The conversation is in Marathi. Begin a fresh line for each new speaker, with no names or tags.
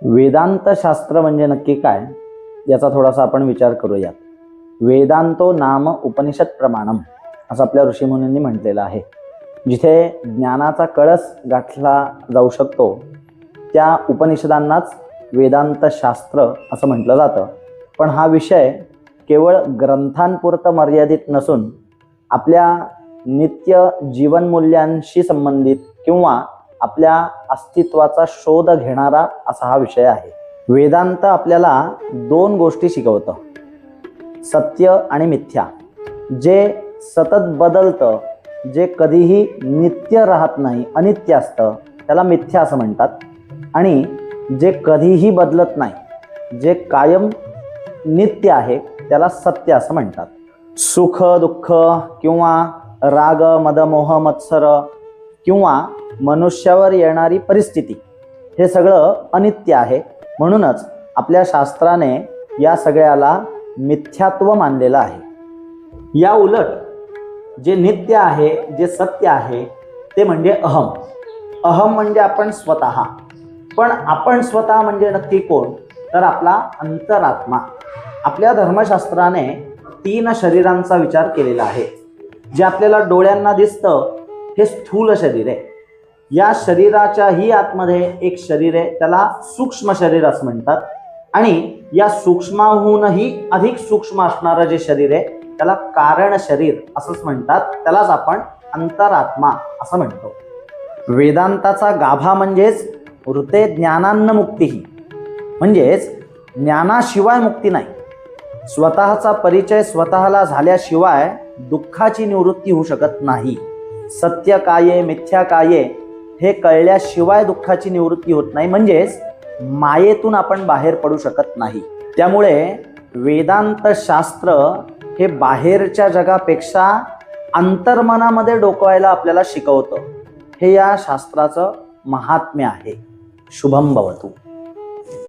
वेदांत शास्त्र म्हणजे नक्की काय याचा थोडासा आपण विचार करूयात. वेदांतो नाम उपनिषद प्रमाणम असं आपल्या ऋषीमुनींनी म्हटलेलं आहे. जिथे ज्ञानाचा कळस गाठला जाऊ शकतो त्या उपनिषदांनाच वेदांत शास्त्र असं म्हटलं जातं. पण हा विषय केवळ ग्रंथांपुरतं मर्यादित नसून आपल्या नित्य जीवनमूल्यांशी संबंधित किंवा आपल्या अस्तित्वाचा शोध घेणारा असा हा विषय आहे. वेदांत आपल्याला दोन गोष्टी शिकवतं, सत्य आणि मिथ्या. जे सतत बदलतं, जे कधीही नित्य राहत नाही, अनित्य असतं, त्याला मिथ्या असं म्हणतात. आणि जे कधीही बदलत नाही, जे कायम नित्य आहे, त्याला सत्य असं म्हणतात. सुख दुःख किंवा राग मद मोह मत्सर किंवा मनुष्यावर येणारी परिस्थिती हे सगळं अनित्य आहे. म्हणूनच आपल्या शास्त्राने या सगळ्याला मिथ्यात्व मानलेलं आहे. या उलट जे नित्य आहे, जे सत्य आहे ते म्हणजे अहम. अहम म्हणजे आपण स्वतः. पण आपण स्वतः म्हणजे नक्की कोण? तर आपला अंतरात्मा. आपल्या धर्मशास्त्राने 3 शरीरांचा विचार केलेला आहे. जे आपल्याला डोळ्यांना दिसतं हे स्थूल शरीर आहे. या शरीराच्याही आतमध्ये एक शरीर आहे, त्याला सूक्ष्म शरीर असं म्हणतात. आणि या सूक्ष्माहूनही अधिक सूक्ष्म असणारं जे शरीर आहे त्याला कारण शरीर असंच म्हणतात. त्यालाच आपण अंतरात्मा असं म्हणतो. वेदांताचा गाभा म्हणजेच वृते ज्ञानान्न मुक्तीही, म्हणजेच ज्ञानाशिवाय मुक्ती नाही. स्वतःचा परिचय स्वतःला झाल्याशिवाय दुःखाची निवृत्ती होऊ शकत नाही. सत्य काये मिथ्या काये हे कळल्याशिवाय दुःखाची निवृत्ती होत नाही. म्हणजेच मायेतून आपण बाहेर पडू शकत नाही. त्यामुळे वेदांत शास्त्र हे बाहेरच्या जगापेक्षा अंतर्मनामध्ये डोकवायला आपल्याला शिकवतं. हे या शास्त्राचं महात्म्य आहे. शुभम भवतु.